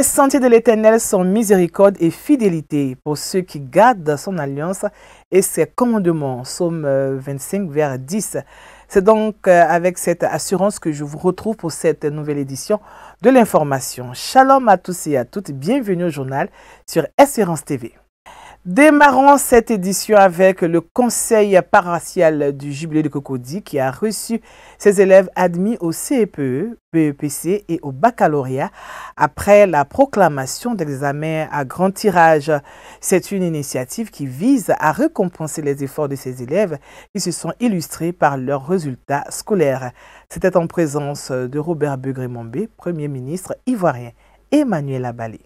les sentiers de l'Éternel sont miséricorde et fidélité pour ceux qui gardent son alliance et ses commandements. Psaume 25, vers 10. C'est donc avec cette assurance que je vous retrouve pour cette nouvelle édition de l'information. Shalom à tous et à toutes. Bienvenue au journal sur Espérance TV. Démarrons cette édition avec le conseil paroissial du Jubilé de Cocody qui a reçu ses élèves admis au CEPE, BEPC et au baccalauréat après la proclamation d'examens à grand tirage. C'est une initiative qui vise à récompenser les efforts de ces élèves qui se sont illustrés par leurs résultats scolaires. C'était en présence de Robert Begré-Mombé, Premier ministre ivoirien, Emmanuel Abalé.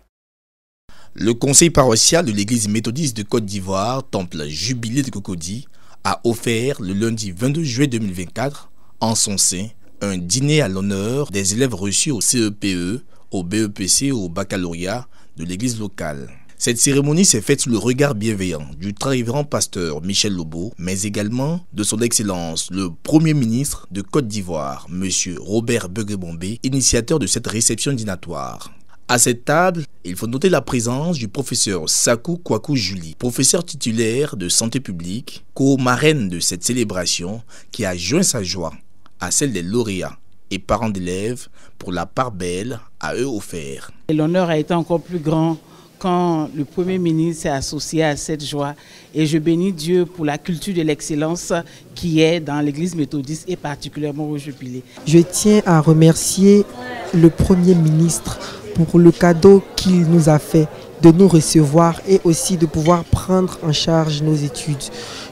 Le conseil paroissial de l'église méthodiste de Côte d'Ivoire, temple Jubilé de Cocody, a offert le lundi 22 juillet 2024, en son sein, un dîner à l'honneur des élèves reçus au CEPE, au BEPC et au baccalauréat de l'église locale. Cette cérémonie s'est faite sous le regard bienveillant du très révérend pasteur Michel Lobo, mais également de son Excellence, le Premier ministre de Côte d'Ivoire, M. Robert Begré-Mombé, initiateur de cette réception dînatoire. À cette table, il faut noter la présence du professeur Sakou Kwaku Julie, professeur titulaire de santé publique, co-marraine de cette célébration qui a joint sa joie à celle des lauréats et parents d'élèves pour la part belle à eux offerte. L'honneur a été encore plus grand quand le Premier ministre s'est associé à cette joie et je bénis Dieu pour la culture de l'excellence qui est dans l'église méthodiste et particulièrement au Jubilé. Je tiens à remercier le Premier ministre pour le cadeau qu'il nous a fait de nous recevoir et aussi de pouvoir prendre en charge nos études.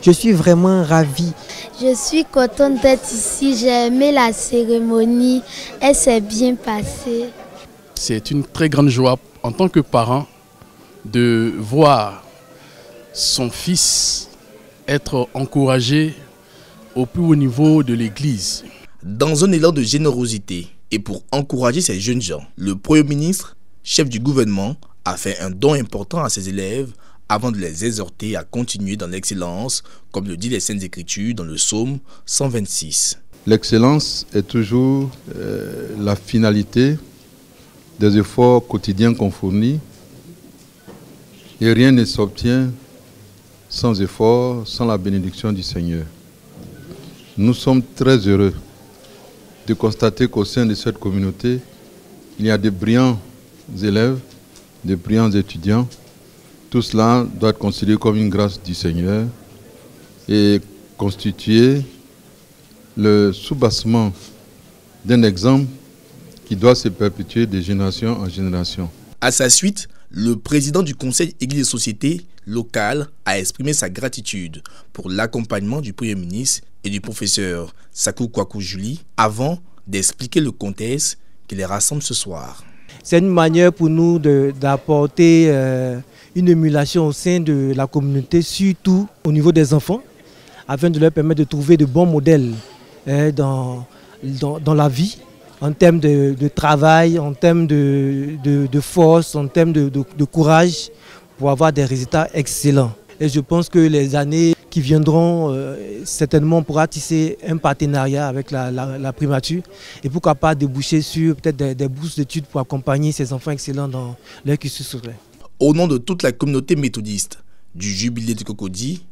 Je suis vraiment ravie. Je suis contente d'être ici, j'ai aimé la cérémonie, elle s'est bien passée. C'est une très grande joie en tant que parent de voir son fils être encouragé au plus haut niveau de l'église. Dans un élan de générosité et pour encourager ces jeunes gens, le Premier ministre, chef du gouvernement, a fait un don important à ses élèves avant de les exhorter à continuer dans l'excellence, comme le dit les Saintes Écritures dans le psaume 126. L'excellence est toujours la finalité des efforts quotidiens qu'on fournit et rien ne s'obtient sans effort, sans la bénédiction du Seigneur. Nous sommes très heureux de constater qu'au sein de cette communauté, il y a de brillants élèves, de brillants étudiants. Tout cela doit être considéré comme une grâce du Seigneur et constituer le soubassement d'un exemple qui doit se perpétuer de génération en génération. À sa suite, le président du conseil Église et Société locale a exprimé sa gratitude pour l'accompagnement du Premier ministre et du professeur Sakou Kwaku Julie avant d'expliquer le contexte qui les rassemble ce soir. C'est une manière pour nous d'apporter une émulation au sein de la communauté, surtout au niveau des enfants, afin de leur permettre de trouver de bons modèles dans la vie, en termes de travail, en termes de force, en termes de courage, pour avoir des résultats excellents. Et je pense que les années qui viendront, certainement on pourra tisser un partenariat avec la primature et pourquoi pas déboucher sur peut-être des bourses d'études pour accompagner ces enfants excellents dans leur cursus scolaire. Au nom de toute la communauté méthodiste du Jubilé de Cocody,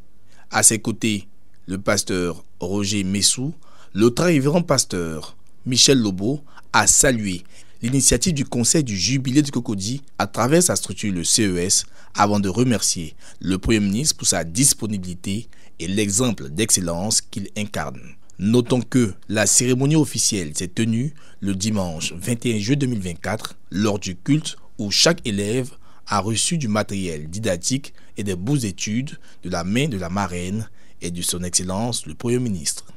à ses côtés, le pasteur Roger Messou, le très révérend pasteur Michel Lobo a salué l'initiative du conseil du Jubilé de Cocody à travers sa structure, le CES, avant de remercier le Premier ministre pour sa disponibilité et l'exemple d'excellence qu'il incarne. Notons que la cérémonie officielle s'est tenue le dimanche 21 juillet 2024 lors du culte où chaque élève a reçu du matériel didactique et des bourses d'études de la main de la marraine et de son Excellence le Premier ministre.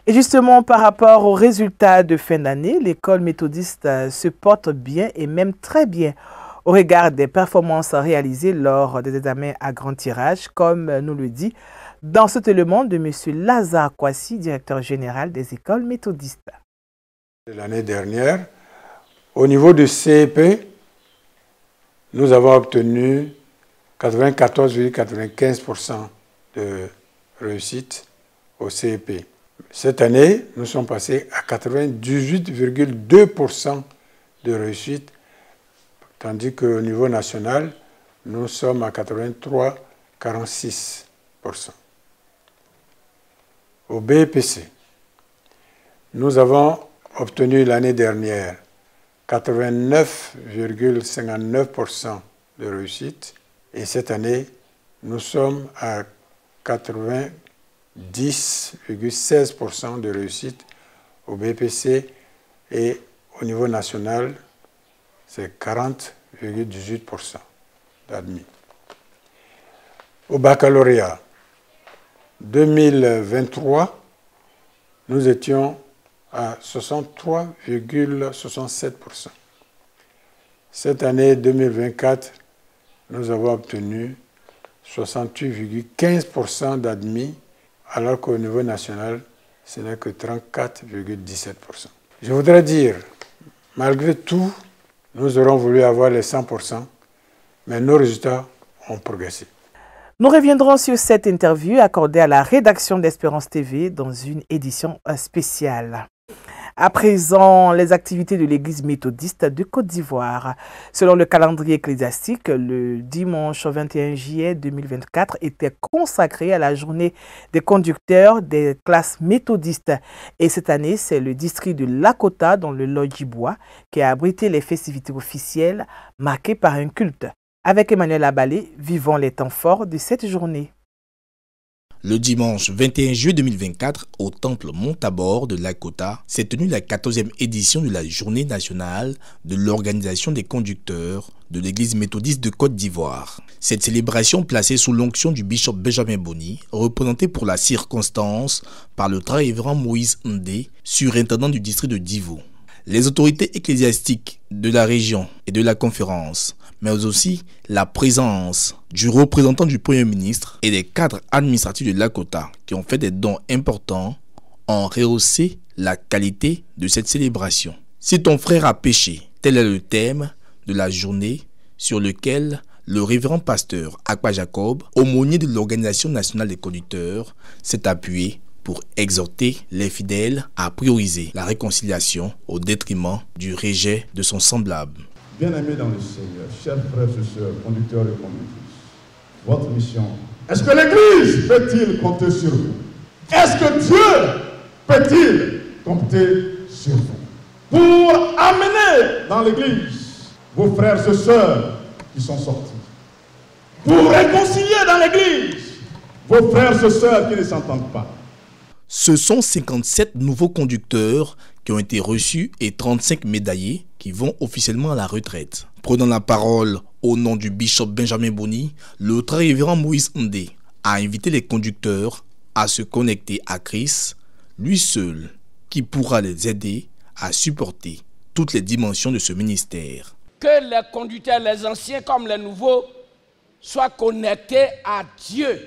Et justement, par rapport aux résultats de fin d'année, l'école méthodiste se porte bien et même très bien au regard des performances réalisées lors des examens à grand tirage, comme nous le dit dans cet élément de M. Lazare Kwasi, directeur général des écoles méthodistes. L'année dernière, au niveau du CEP, nous avons obtenu 94,95% de réussite au CEP. Cette année, nous sommes passés à 98,2% de réussite, tandis qu'au niveau national, nous sommes à 83,46%. Au BEPC, nous avons obtenu l'année dernière 89,59% de réussite et cette année, nous sommes à 90,16% de réussite au BPC et au niveau national, c'est 40,18% d'admis. Au baccalauréat 2023, nous étions à 63,67%. Cette année 2024, nous avons obtenu 68,15% d'admis, alors qu'au niveau national, ce n'est que 34,17%. Je voudrais dire, malgré tout, nous aurons voulu avoir les 100%, mais nos résultats ont progressé. Nous reviendrons sur cette interview accordée à la rédaction d'Espérance TV dans une édition spéciale. À présent, les activités de l'Église méthodiste de Côte d'Ivoire. Selon le calendrier ecclésiastique, le dimanche 21 juillet 2024 était consacré à la journée des conducteurs des classes méthodistes. Et cette année, c'est le district de Lakota, dans le Lodjibois, qui a abrité les festivités officielles marquées par un culte. Avec Emmanuel Abalé, vivons les temps forts de cette journée. Le dimanche 21 juillet 2024, au temple Montabor de Lakota, s'est tenue la 14e édition de la Journée nationale de l'organisation des conducteurs de l'Église méthodiste de Côte d'Ivoire. Cette célébration, placée sous l'onction du bishop Benjamin Boni, représentée pour la circonstance par le très révérend Moïse Ndé, surintendant du district de Divo. Les autorités ecclésiastiques de la région et de la conférence, mais aussi la présence du représentant du Premier ministre et des cadres administratifs de Lakota qui ont fait des dons importants, ont rehaussé la qualité de cette célébration. Si ton frère a péché, tel est le thème de la journée sur lequel le révérend pasteur Akpa Jacob, aumônier de l'Organisation nationale des conducteurs, s'est appuyé pour exhorter les fidèles à prioriser la réconciliation au détriment du rejet de son semblable. Bien-aimés dans le Seigneur, chers frères et sœurs, conducteurs et conductrices, votre mission, est-ce que l'Église peut-il compter sur vous? Est-ce que Dieu peut-il compter sur vous? Pour amener dans l'Église vos frères et sœurs qui sont sortis. Pour réconcilier dans l'Église vos frères et sœurs qui ne s'entendent pas. Ce sont 57 nouveaux conducteurs qui ont été reçus et 35 médaillés qui vont officiellement à la retraite. Prenant la parole au nom du bishop Benjamin Boni, le très révérend Moïse Ndé a invité les conducteurs à se connecter à Christ, lui seul, qui pourra les aider à supporter toutes les dimensions de ce ministère. Que les conducteurs, les anciens comme les nouveaux, soient connectés à Dieu.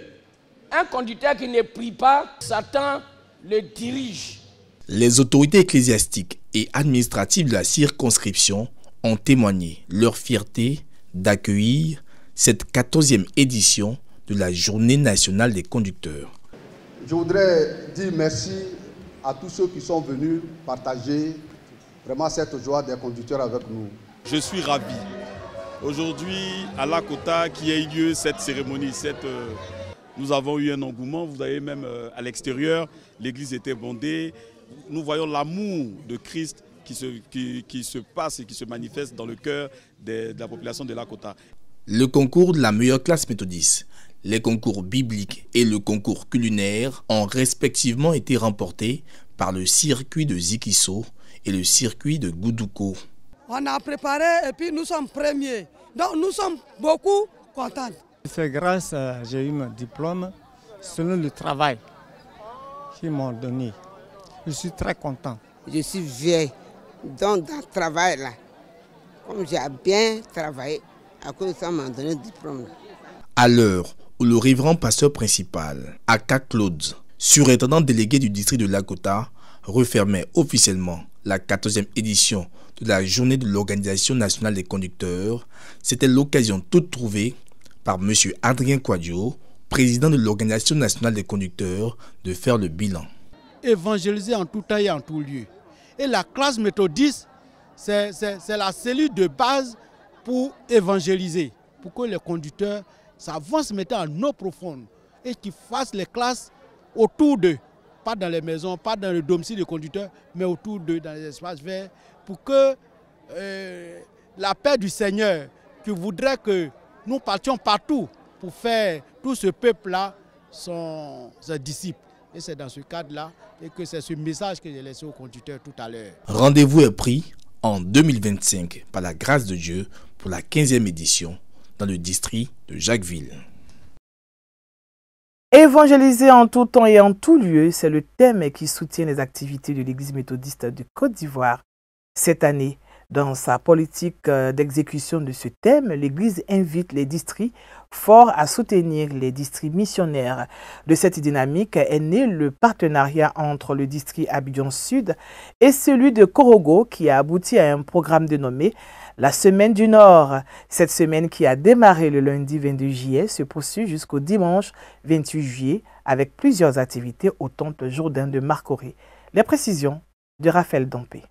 Un conducteur qui ne prie pas, Satan le dirige. Les autorités ecclésiastiques et administratives de la circonscription ont témoigné leur fierté d'accueillir cette 14e édition de la Journée nationale des conducteurs. Je voudrais dire merci à tous ceux qui sont venus partager vraiment cette joie des conducteurs avec nous. Je suis ravi. Aujourd'hui, à Lakota, qui a eu lieu cette cérémonie, nous avons eu un engouement. Vous voyez même à l'extérieur, l'église était bondée. Nous voyons l'amour de Christ qui se passe et qui se manifeste dans le cœur de la population de Lakota. Le concours de la meilleure classe méthodiste, les concours bibliques et le concours culinaire ont respectivement été remportés par le circuit de Zikiso et le circuit de Goudouko. On a préparé et puis nous sommes premiers. Donc nous sommes beaucoup contents. C'est grâce à j'ai eu mon diplôme selon le travail qu'ils m'ont donné. Je suis très content. Je suis vieille dans le travail là. Comme j'ai bien travaillé, à cause de ça, m'a donné le diplôme. À l'heure où le révérend pasteur principal, Aka Claude, surintendant délégué du district de Lakota, refermait officiellement la 14e édition de la Journée de l'Organisation nationale des conducteurs, c'était l'occasion toute trouvée par M. Adrien Kouadio, président de l'Organisation nationale des conducteurs, de faire le bilan. Évangéliser en tout temps et en tout lieu. Et la classe méthodiste c'est la cellule de base pour évangéliser, pour que les conducteurs s'avancent maintenant en eau profonde et qu'ils fassent les classes autour d'eux, pas dans les maisons, pas dans le domicile des conducteurs, mais autour d'eux, dans les espaces verts, pour que la paix du Seigneur, qui voudrait que nous partions partout pour faire tout ce peuple-là son disciple. Et c'est dans ce cadre-là et que c'est ce message que j'ai laissé aux conducteurs tout à l'heure. Rendez-vous est pris en 2025 par la grâce de Dieu pour la 15e édition dans le district de Jacquesville. Évangéliser en tout temps et en tout lieu, c'est le thème qui soutient les activités de l'Église méthodiste de Côte d'Ivoire. Cette année, dans sa politique d'exécution de ce thème, l'Église invite les districts forts à soutenir les districts missionnaires. De cette dynamique est né le partenariat entre le district Abidjan Sud et celui de Korogo qui a abouti à un programme dénommé la Semaine du Nord. Cette semaine qui a démarré le lundi 22 juillet se poursuit jusqu'au dimanche 28 juillet avec plusieurs activités au temple Jourdain de Marcory. Les précisions de Raphaël Dompé.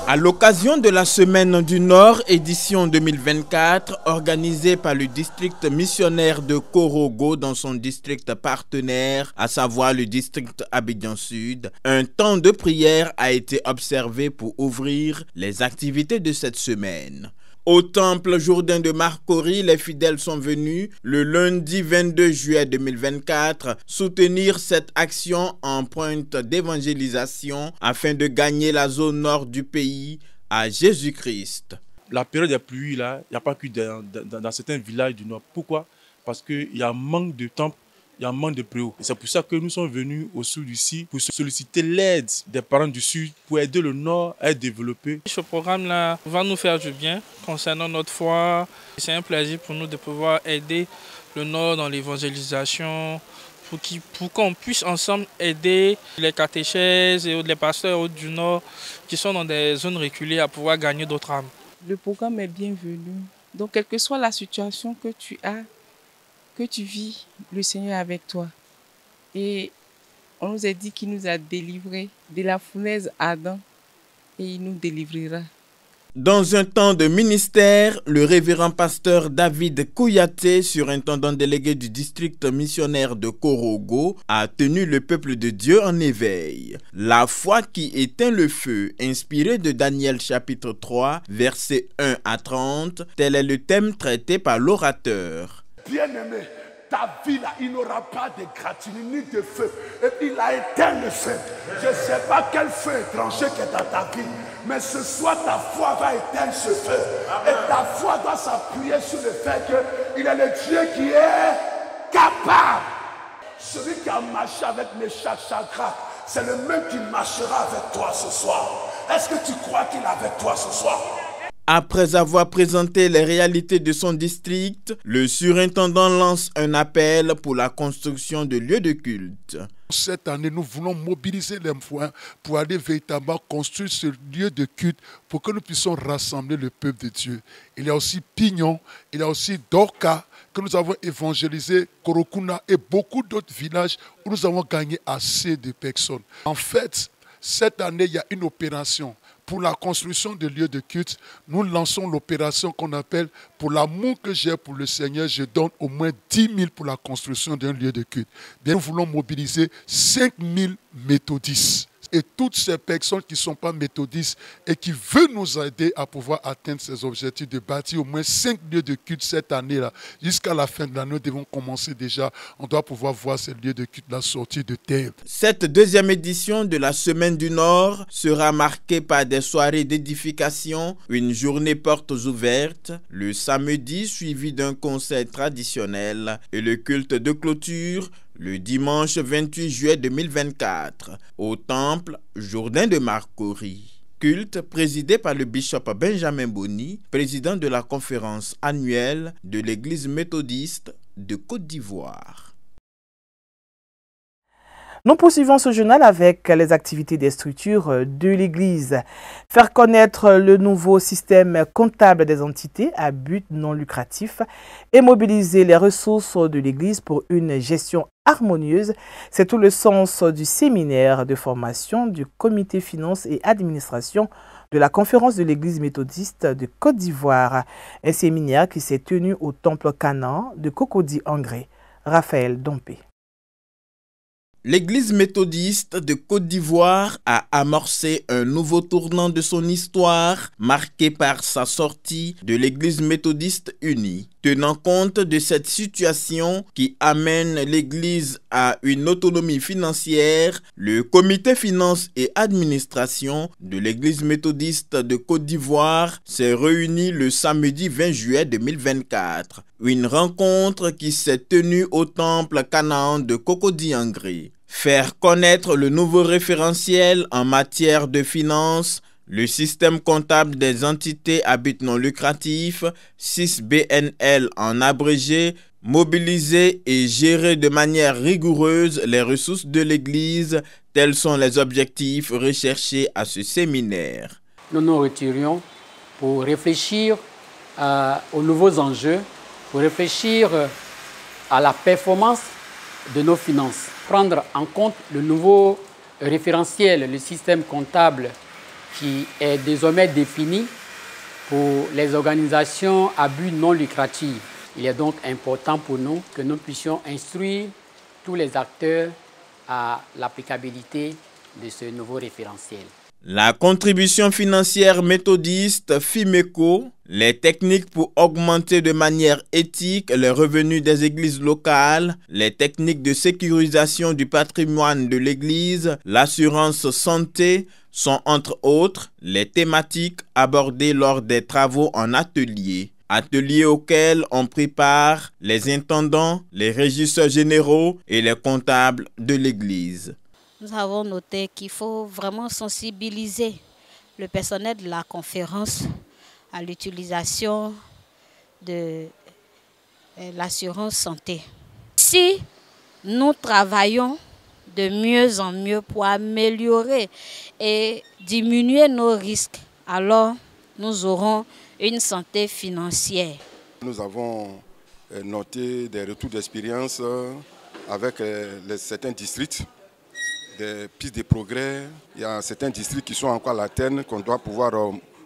À l'occasion de la Semaine du Nord, édition 2024, organisée par le district missionnaire de Korogo dans son district partenaire, à savoir le district Abidjan Sud, un temps de prière a été observé pour ouvrir les activités de cette semaine. Au temple Jourdain de Marcory, les fidèles sont venus le lundi 22 juillet 2024 soutenir cette action en pointe d'évangélisation afin de gagner la zone nord du pays à Jésus-Christ. La période des pluies, là, il n'y a pas que dans certains villages du nord. Pourquoi? Parce qu'il y a un manque de temple. Il y a un manque de préaux. Et c'est pour ça que nous sommes venus au sud ici pour solliciter l'aide des parents du sud pour aider le nord à être développé. Ce programme-là va nous faire du bien concernant notre foi. C'est un plaisir pour nous de pouvoir aider le nord dans l'évangélisation pour qu'on puisse ensemble aider les catéchèses et les pasteurs du nord qui sont dans des zones reculées à pouvoir gagner d'autres âmes. Le programme est bienvenu. Donc, quelle que soit la situation que tu as, que tu vis, le Seigneur est avec toi. Et on nous a dit qu'il nous a délivrés de la fournaise Adam et il nous délivrera. Dans un temps de ministère, le révérend pasteur David Kouyaté, surintendant délégué du district missionnaire de Korogo, a tenu le peuple de Dieu en éveil. La foi qui éteint le feu, inspiré de Daniel chapitre 3, versets 1 à 30, tel est le thème traité par l'orateur. Bien-aimé, ta vie là, il n'aura pas de gratitude ni de feu. Et puis il a éteint le feu. Je ne sais pas quel feu étranger qui est dans ta vie, mais ce soir ta foi va éteindre ce feu. Amen. Et ta foi doit s'appuyer sur le fait qu'il est le Dieu qui est capable. Celui qui a marché avec Meshach Shadrach, c'est le même qui marchera avec toi ce soir. Est-ce que tu crois qu'il est avec toi ce soir? Après avoir présenté les réalités de son district, le surintendant lance un appel pour la construction de lieux de culte. Cette année, nous voulons mobiliser les moyens pour aller véritablement construire ce lieu de culte pour que nous puissions rassembler le peuple de Dieu. Il y a aussi Pignon, il y a aussi Dorka, que nous avons évangélisé, Korokuna et beaucoup d'autres villages où nous avons gagné assez de personnes. En fait, cette année, il y a une opération. Pour la construction de lieux de culte, nous lançons l'opération qu'on appelle « Pour l'amour que j'ai pour le Seigneur, je donne au moins 10 000 pour la construction d'un lieu de culte ». Bien, nous voulons mobiliser 5 000 méthodistes. Et toutes ces personnes qui ne sont pas méthodistes et qui veulent nous aider à pouvoir atteindre ces objectifs de bâtir au moins 5 lieux de culte cette année-là. Jusqu'à la fin de l'année, nous devons commencer déjà. On doit pouvoir voir ces lieux de culte la sortie de terre. Cette deuxième édition de la Semaine du Nord sera marquée par des soirées d'édification, une journée portes ouvertes, le samedi suivi d'un concert traditionnel et le culte de clôture le dimanche 28 juillet 2024, au temple Jourdain de Marcory. Culte présidé par le bishop Benjamin Boni, président de la conférence annuelle de l'Église méthodiste de Côte d'Ivoire. Nous poursuivons ce journal avec les activités des structures de l'Église. Faire connaître le nouveau système comptable des entités à but non lucratif et mobiliser les ressources de l'Église pour une gestion harmonieuse, c'est tout le sens du séminaire de formation du comité finances et administration de la conférence de l'Église méthodiste de Côte d'Ivoire, un séminaire qui s'est tenu au temple Canaan de Cocody-Angré. Raphaël Dompé. L'Église méthodiste de Côte d'Ivoire a amorcé un nouveau tournant de son histoire, marqué par sa sortie de l'Église méthodiste unie. Tenant compte de cette situation qui amène l'Église à une autonomie financière, le comité finance et administration de l'Église méthodiste de Côte d'Ivoire s'est réuni le samedi 20 juillet 2024. Une rencontre qui s'est tenue au temple Canaan de Cocody-Angré. Faire connaître le nouveau référentiel en matière de finances, le système comptable des entités à but non lucratif, 6BNL en abrégé, mobiliser et gérer de manière rigoureuse les ressources de l'Église, tels sont les objectifs recherchés à ce séminaire. Nous nous retirions pour réfléchir aux nouveaux enjeux, pour réfléchir à la performance de nos finances, prendre en compte le nouveau référentiel, le système comptable qui est désormais défini pour les organisations à but non lucratif. Il est donc important pour nous que nous puissions instruire tous les acteurs à l'applicabilité de ce nouveau référentiel. La contribution financière méthodiste FIMECO, les techniques pour augmenter de manière éthique les revenus des églises locales, les techniques de sécurisation du patrimoine de l'église, l'assurance santé sont entre autres les thématiques abordées lors des travaux en atelier. Atelier auquel ont pris part les intendants, les régisseurs généraux et les comptables de l'église. Nous avons noté qu'il faut vraiment sensibiliser le personnel de la conférence à l'utilisation de l'assurance santé. Si nous travaillons de mieux en mieux pour améliorer et diminuer nos risques, alors nous aurons une santé financière. Nous avons noté des retours d'expérience avec certains districts, des pistes de progrès. Il y a certains districts qui sont encore à la tenne, qu'on doit pouvoir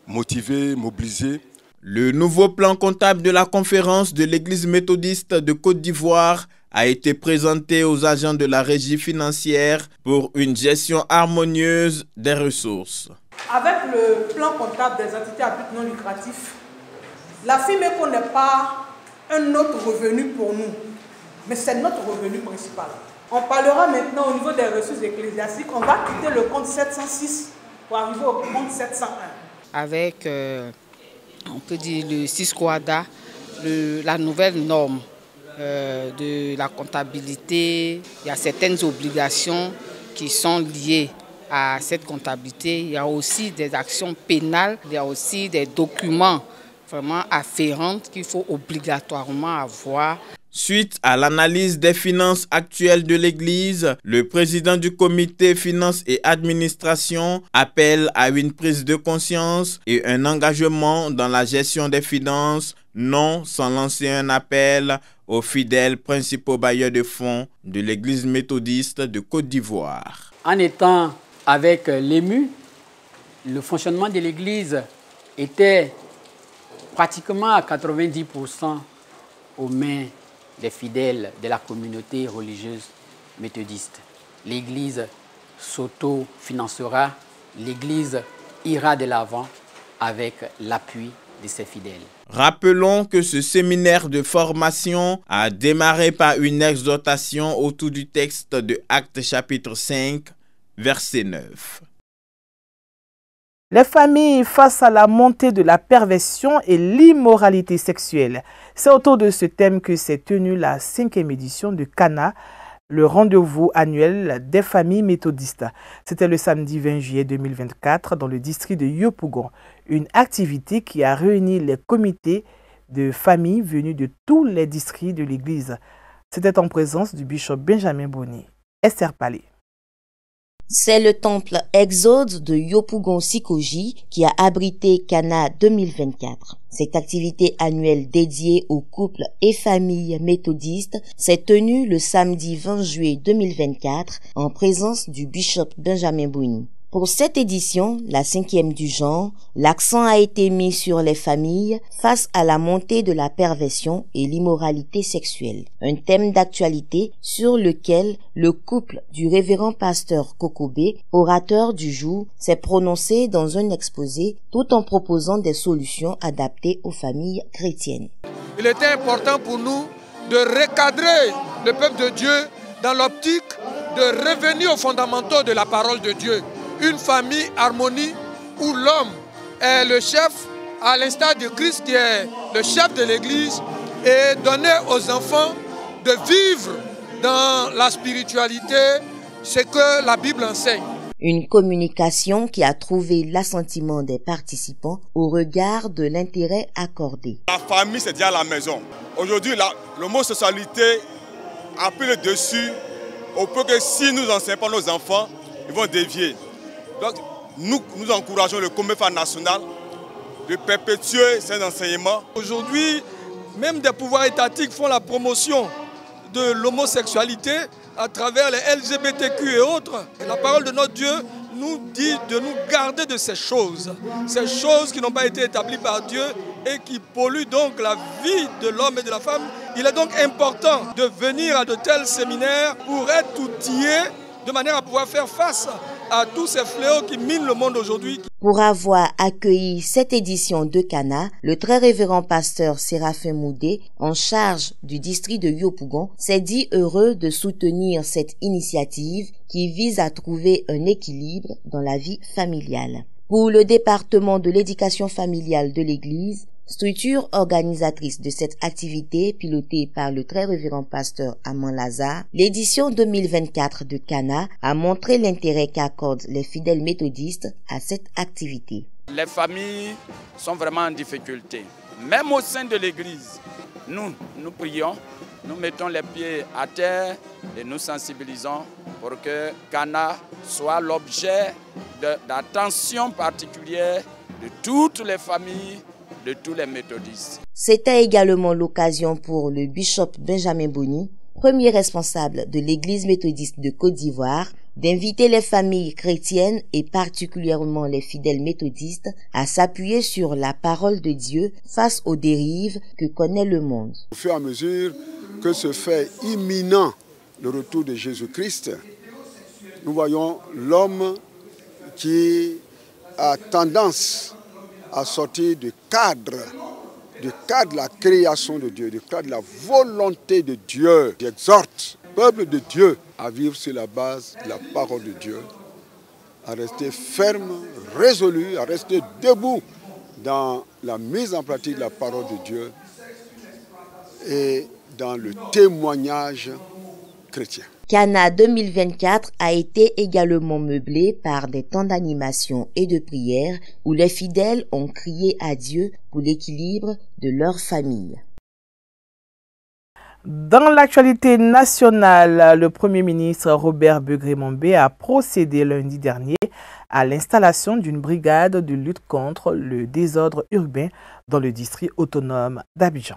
motiver, mobiliser. Le nouveau plan comptable de la conférence de l'Église méthodiste de Côte d'Ivoire a été présenté aux agents de la régie financière pour une gestion harmonieuse des ressources. Avec le plan comptable des entités à but non lucratif, la FIMECO n'est pas un autre revenu pour nous, mais c'est notre revenu principal. On parlera maintenant au niveau des ressources ecclésiastiques. On va quitter le compte 706 pour arriver au compte 701. Avec, on peut dire, le SISCOADA, la nouvelle norme de la comptabilité, il y a certaines obligations qui sont liées à cette comptabilité. Il y a aussi des actions pénales, il y a aussi des documents vraiment afférents qu'il faut obligatoirement avoir. Suite à l'analyse des finances actuelles de l'Église, le président du comité finances et administration appelle à une prise de conscience et un engagement dans la gestion des finances, non sans lancer un appel aux fidèles principaux bailleurs de fonds de l'Église méthodiste de Côte d'Ivoire. En étant avec l'EMU, le fonctionnement de l'Église était pratiquement à 90% aux mains des fidèles de la communauté religieuse méthodiste. L'Église s'auto-financera, l'Église ira de l'avant avec l'appui de ses fidèles. Rappelons que ce séminaire de formation a démarré par une exhortation autour du texte de Actes chapitre 5, verset 9. Les familles face à la montée de la perversion et l'immoralité sexuelle. C'est autour de ce thème que s'est tenue la 5e édition de Cana, le rendez-vous annuel des familles méthodistes. C'était le samedi 20 juillet 2024 dans le district de Yopougon, une activité qui a réuni les comités de familles venus de tous les districts de l'Église. C'était en présence du bishop Benjamin Boni. Esther Palais. C'est le temple Exode de Yopougon-Sikoji qui a abrité Cana 2024. Cette activité annuelle dédiée aux couples et familles méthodistes s'est tenue le samedi 20 juillet 2024 en présence du bishop Benjamin Boni. Pour cette édition, la 5e du genre, l'accent a été mis sur les familles face à la montée de la perversion et l'immoralité sexuelle. Un thème d'actualité sur lequel le couple du révérend pasteur Kokobé, orateur du jour, s'est prononcé dans un exposé tout en proposant des solutions adaptées aux familles chrétiennes. Il était important pour nous de recadrer le peuple de Dieu dans l'optique de revenir aux fondamentaux de la parole de Dieu. Une famille harmonie où l'homme est le chef, à l'instar de Christ qui est le chef de l'Église, et donner aux enfants de vivre dans la spiritualité ce que la Bible enseigne. Une communication qui a trouvé l'assentiment des participants au regard de l'intérêt accordé. La famille, c'est déjà la maison. Aujourd'hui, l'homosexualité a pris le dessus au point que si nous n'enseignons pas nos enfants, ils vont dévier. Donc, nous encourageons le Comité national de perpétuer ces enseignements. Aujourd'hui, même des pouvoirs étatiques font la promotion de l'homosexualité à travers les LGBTQ et autres. Et la parole de notre Dieu nous dit de nous garder de ces choses qui n'ont pas été établies par Dieu et qui polluent donc la vie de l'homme et de la femme. Il est donc important de venir à de tels séminaires pour être outillés de manière à pouvoir faire face à tous ces fléaux qui minent le monde aujourd'hui. Pour avoir accueilli cette édition de Cana, le très révérend pasteur Séraphin Moudé, en charge du district de Yopougon, s'est dit heureux de soutenir cette initiative qui vise à trouver un équilibre dans la vie familiale. Pour le département de l'éducation familiale de l'Église, structure organisatrice de cette activité pilotée par le très révérend pasteur Amand Lazare, l'édition 2024 de Cana a montré l'intérêt qu'accordent les fidèles méthodistes à cette activité. Les familles sont vraiment en difficulté. Même au sein de l'Église, nous prions, nous mettons les pieds à terre et nous sensibilisons pour que Cana soit l'objet d'attention particulière de toutes les familles, de tous les méthodistes. C'était également l'occasion pour le bishop Benjamin Boni, premier responsable de l'Église méthodiste de Côte d'Ivoire, d'inviter les familles chrétiennes et particulièrement les fidèles méthodistes à s'appuyer sur la parole de Dieu face aux dérives que connaît le monde. Au fur et à mesure que se fait imminent le retour de Jésus-Christ, nous voyons l'homme qui a tendance à sortir du cadre de la création de Dieu, du cadre de la volonté de Dieu. J'exhorte le peuple de Dieu à vivre sur la base de la parole de Dieu, à rester ferme, résolu, à rester debout dans la mise en pratique de la parole de Dieu et dans le témoignage chrétien. Cana 2024 a été également meublé par des temps d'animation et de prière où les fidèles ont crié à Dieu pour l'équilibre de leur famille. Dans l'actualité nationale, le Premier ministre Robert Begré-Mombé a procédé lundi dernier à l'installation d'une brigade de lutte contre le désordre urbain dans le district autonome d'Abidjan.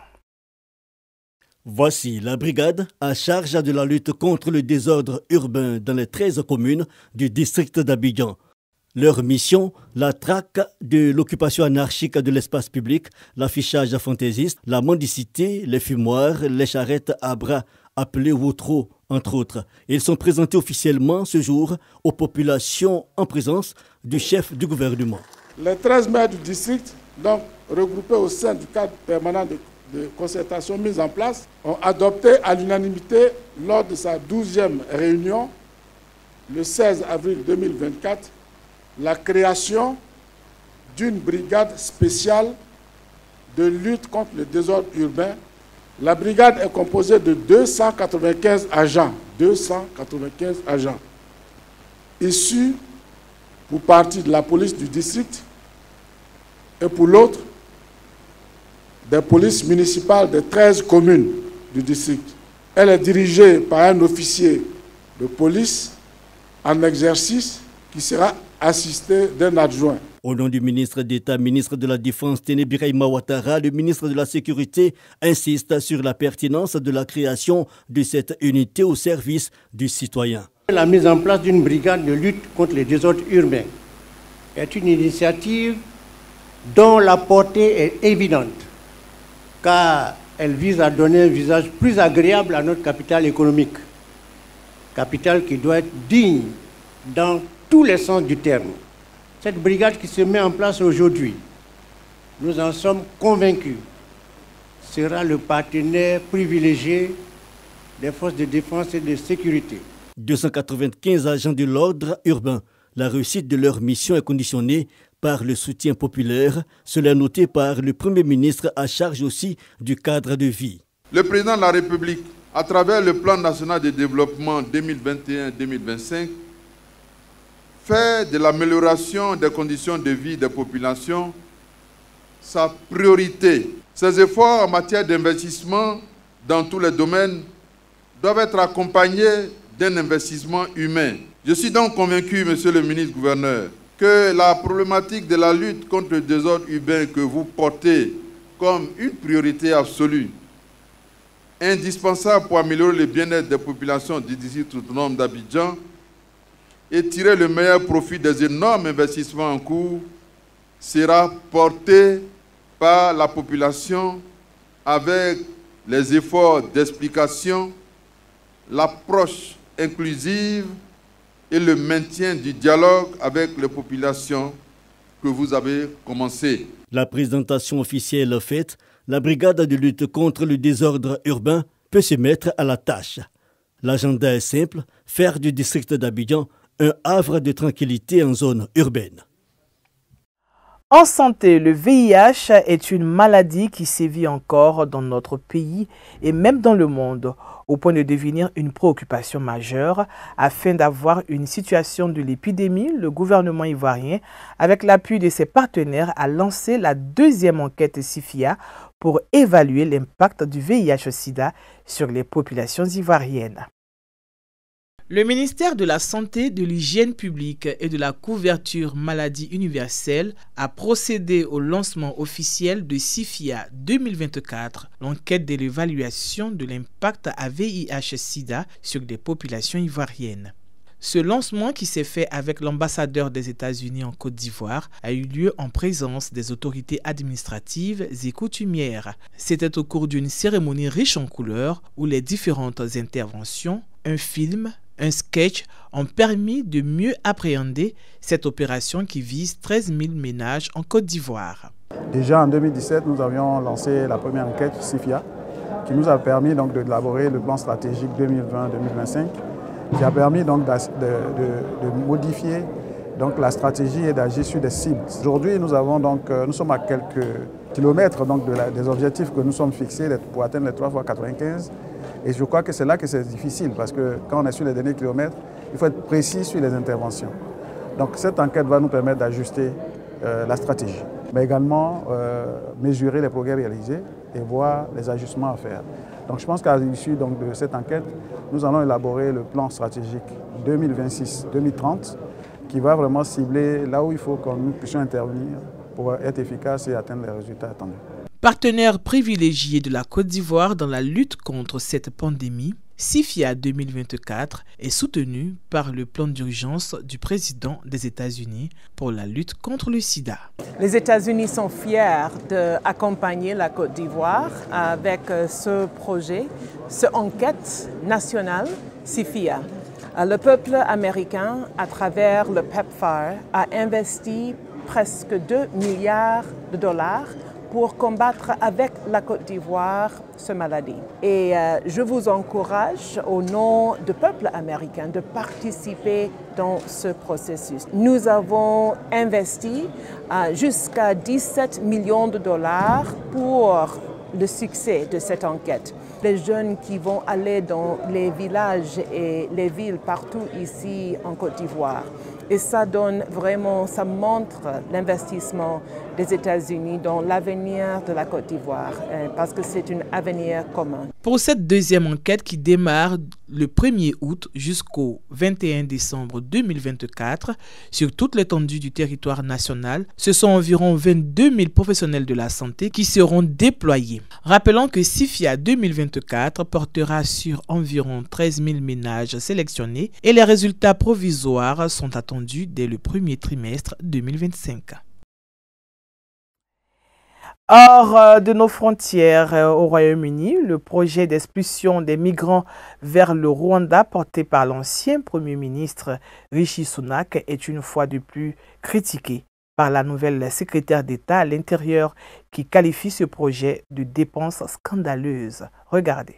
Voici la brigade à charge de la lutte contre le désordre urbain dans les 13 communes du district d'Abidjan. Leur mission, la traque de l'occupation anarchique de l'espace public, l'affichage fantaisiste, la mendicité, les fumoirs, les charrettes à bras appelées Wotro, entre autres. Ils sont présentés officiellement ce jour aux populations en présence du chef du gouvernement. Les 13 maires du district, donc regroupés au sein du cadre permanent de concertation mise en place, ont adopté à l'unanimité lors de sa 12e réunion, le 16 avril 2024, la création d'une brigade spéciale de lutte contre le désordre urbain. La brigade est composée de 295 agents, issus pour partie de la police du district et pour l'autre des polices municipales des 13 communes du district. Elle est dirigée par un officier de police en exercice qui sera assisté d'un adjoint. Au nom du ministre d'État, ministre de la Défense, Ténébiraïma Ouattara, le ministre de la Sécurité insiste sur la pertinence de la création de cette unité au service du citoyen. La mise en place d'une brigade de lutte contre les désordres urbains est une initiative dont la portée est évidente, car elle vise à donner un visage plus agréable à notre capitale économique, capitale qui doit être digne dans tous les sens du terme. Cette brigade qui se met en place aujourd'hui, nous en sommes convaincus, sera le partenaire privilégié des forces de défense et de sécurité. 295 agents de l'ordre urbain. La réussite de leur mission est conditionnée par le soutien populaire, cela noté par le Premier ministre à charge aussi du cadre de vie. Le président de la République, à travers le plan national de développement 2021-2025, fait de l'amélioration des conditions de vie des populations sa priorité. Ces efforts en matière d'investissement dans tous les domaines doivent être accompagnés d'un investissement humain. Je suis donc convaincu, monsieur le ministre-gouverneur, que la problématique de la lutte contre le désordre urbain que vous portez comme une priorité absolue, indispensable pour améliorer le bien-être des populations du district autonome d'Abidjan et tirer le meilleur profit des énormes investissements en cours, sera portée par la population avec les efforts d'explication, l'approche inclusive et le maintien du dialogue avec les populations que vous avez commencé. La présentation officielle faite, la brigade de lutte contre le désordre urbain peut se mettre à la tâche. L'agenda est simple, faire du district d'Abidjan un havre de tranquillité en zone urbaine. En santé, le VIH est une maladie qui sévit encore dans notre pays et même dans le monde, au point de devenir une préoccupation majeure. Afin d'avoir une situation de l'épidémie, le gouvernement ivoirien, avec l'appui de ses partenaires, a lancé la deuxième enquête SIFIA pour évaluer l'impact du VIH-Sida sur les populations ivoiriennes. Le ministère de la Santé, de l'Hygiène publique et de la couverture maladie universelle a procédé au lancement officiel de SIFIA 2024, l'enquête de l'évaluation de l'impact à VIH-Sida sur les populations ivoiriennes. Ce lancement, qui s'est fait avec l'ambassadeur des États-Unis en Côte d'Ivoire, a eu lieu en présence des autorités administratives et coutumières. C'était au cours d'une cérémonie riche en couleurs où les différentes interventions, un film, un sketch ont permis de mieux appréhender cette opération qui vise 13 000 ménages en Côte d'Ivoire. Déjà en 2017, nous avions lancé la première enquête SIFIA qui nous a permis donc d'élaborer le plan stratégique 2020-2025 qui a permis donc de modifier donc la stratégie et d'agir sur des cibles. Aujourd'hui, nous sommes à quelques kilomètres donc des objectifs que nous sommes fixés pour atteindre les 3x95. Et je crois que c'est là que c'est difficile parce que quand on est sur les derniers kilomètres, il faut être précis sur les interventions. Donc cette enquête va nous permettre d'ajuster la stratégie, mais également mesurer les progrès réalisés et voir les ajustements à faire. Donc je pense qu'à l'issue de cette enquête, nous allons élaborer le plan stratégique 2026-2030 qui va vraiment cibler là où il faut que nous puissions intervenir pour être efficaces et atteindre les résultats attendus. Partenaire privilégié de la Côte d'Ivoire dans la lutte contre cette pandémie, SIFIA 2024 est soutenu par le plan d'urgence du président des États-Unis pour la lutte contre le sida. Les États-Unis sont fiers d'accompagner la Côte d'Ivoire avec ce projet, cette enquête nationale SIFIA. Le peuple américain, à travers le PEPFAR, a investi presque 2 milliards de dollars pour combattre avec la Côte d'Ivoire cette maladie. Et je vous encourage au nom du peuple américain de participer dans ce processus. Nous avons investi jusqu'à 17 millions de dollars pour le succès de cette enquête. Les jeunes qui vont aller dans les villages et les villes partout ici en Côte d'Ivoire. Et ça donne vraiment, ça montre l'investissement des États-Unis dans l'avenir de la Côte d'Ivoire, parce que c'est un avenir commun. Pour cette deuxième enquête qui démarre le 1er août jusqu'au 21 décembre 2024 sur toute l'étendue du territoire national, ce sont environ 22 000 professionnels de la santé qui seront déployés. Rappelons que SIFIA 2024 portera sur environ 13 000 ménages sélectionnés et les résultats provisoires sont attendus dès le premier trimestre 2025. Hors de nos frontières au Royaume-Uni, le projet d'expulsion des migrants vers le Rwanda porté par l'ancien Premier ministre Rishi Sunak est une fois de plus critiqué par la nouvelle secrétaire d'État à l'Intérieur qui qualifie ce projet de dépense scandaleuse. Regardez.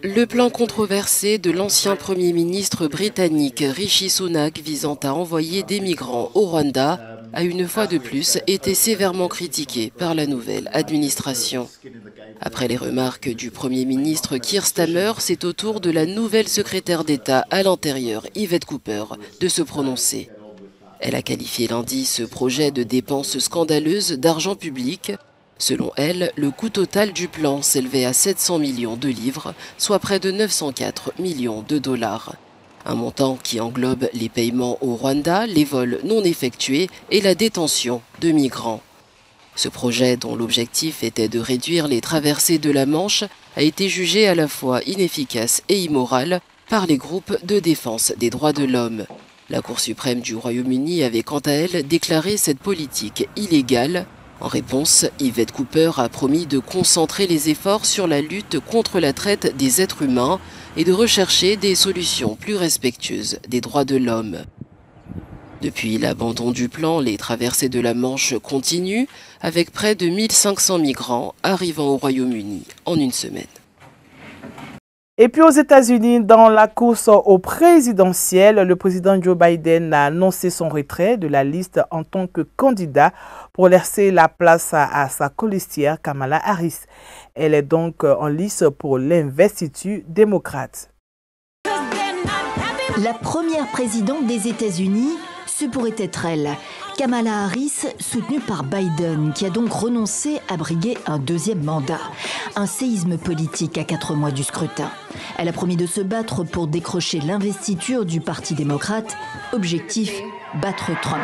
Le plan controversé de l'ancien Premier ministre britannique Rishi Sunak visant à envoyer des migrants au Rwanda a une fois de plus été sévèrement critiqué par la nouvelle administration. Après les remarques du Premier ministre Keir Starmer, c'est au tour de la nouvelle secrétaire d'État à l'Intérieur, Yvette Cooper, de se prononcer. Elle a qualifié lundi ce projet de dépense scandaleuse d'argent public. Selon elle, le coût total du plan s'élevait à 700 millions de livres, soit près de 904 millions de dollars. Un montant qui englobe les paiements au Rwanda, les vols non effectués et la détention de migrants. Ce projet, dont l'objectif était de réduire les traversées de la Manche, a été jugé à la fois inefficace et immoral par les groupes de défense des droits de l'homme. La Cour suprême du Royaume-Uni avait quant à elle déclaré cette politique illégale. En réponse, Yvette Cooper a promis de concentrer les efforts sur la lutte contre la traite des êtres humains et de rechercher des solutions plus respectueuses des droits de l'homme. Depuis l'abandon du plan, les traversées de la Manche continuent, avec près de 1500 migrants arrivant au Royaume-Uni en une semaine. Et puis aux États-Unis, dans la course au présidentiel, le président Joe Biden a annoncé son retrait de la liste en tant que candidat pour laisser la place à sa colistière Kamala Harris. Elle est donc en lice pour l'investiture démocrate. La première présidente des États-Unis, ce pourrait être elle, Kamala Harris, soutenue par Biden, qui a donc renoncé à briguer un deuxième mandat. Un séisme politique à 4 mois du scrutin. Elle a promis de se battre pour décrocher l'investiture du Parti démocrate. Objectif, battre Trump.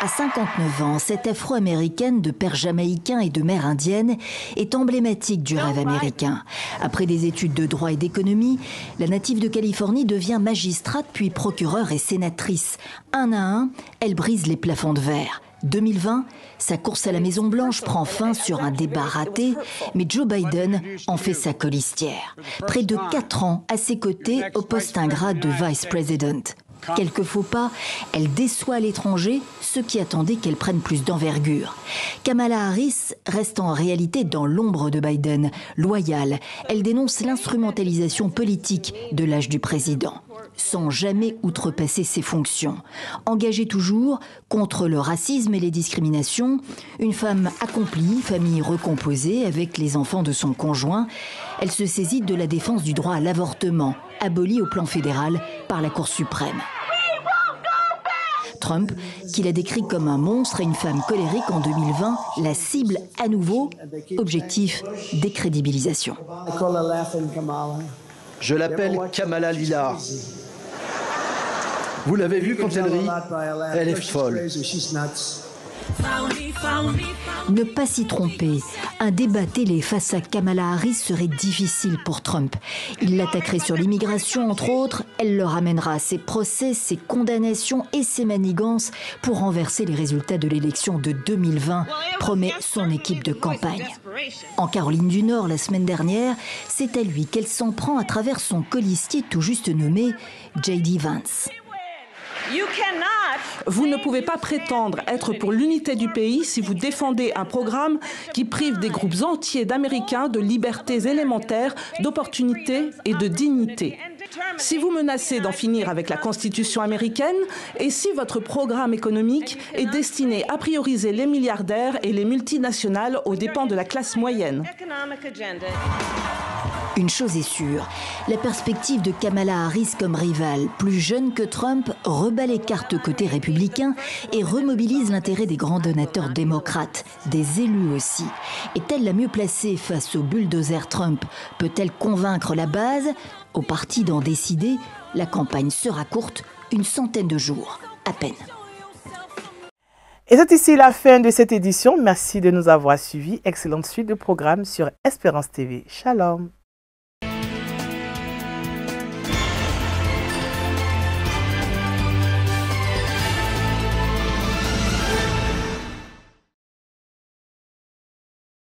À 59 ans, cette afro-américaine de père jamaïcain et de mère indienne est emblématique du rêve américain. Après des études de droit et d'économie, la native de Californie devient magistrate puis procureure et sénatrice. Un à un, elle brise les plafonds de verre. 2020, sa course à la Maison-Blanche prend fin sur un débat raté, mais Joe Biden en fait sa colistière. Près de 4 ans à ses côtés au poste ingrat de Vice President. Quelques faux pas, elle déçoit à l'étranger ceux qui attendaient qu'elle prenne plus d'envergure. Kamala Harris reste en réalité dans l'ombre de Biden, loyale. Elle dénonce l'instrumentalisation politique de l'âge du président, sans jamais outrepasser ses fonctions. Engagée toujours contre le racisme et les discriminations, une femme accomplie, famille recomposée avec les enfants de son conjoint, elle se saisit de la défense du droit à l'avortement, aboli au plan fédéral par la Cour suprême. Trump, qui l'a décrit comme un monstre et une femme colérique en 2020, la cible à nouveau, objectif décrédibilisation. Je l'appelle Kamala Lillard. Vous l'avez vu quand elle rit? Elle est folle. Ne pas s'y tromper, un débat télé face à Kamala Harris serait difficile pour Trump. Il l'attaquerait sur l'immigration, entre autres. Elle le ramènera à ses procès, ses condamnations et ses manigances pour renverser les résultats de l'élection de 2020, promet son équipe de campagne. En Caroline du Nord, la semaine dernière, c'est à lui qu'elle s'en prend à travers son colistier tout juste nommé J.D. Vance. Vous ne pouvez pas prétendre être pour l'unité du pays si vous défendez un programme qui prive des groupes entiers d'Américains de libertés élémentaires, d'opportunités et de dignité. Si vous menacez d'en finir avec la Constitution américaine et si votre programme économique est destiné à prioriser les milliardaires et les multinationales aux dépens de la classe moyenne. Une chose est sûre, la perspective de Kamala Harris comme rivale, plus jeune que Trump, rebat les cartes côté républicain et remobilise l'intérêt des grands donateurs démocrates, des élus aussi. Est-elle la mieux placée face au bulldozer Trump? Peut-elle convaincre la base? Au parti d'en décider, la campagne sera courte, une centaine de jours, à peine. Et c'est ici la fin de cette édition. Merci de nous avoir suivis. Excellente suite de programmes sur Espérance TV. Shalom.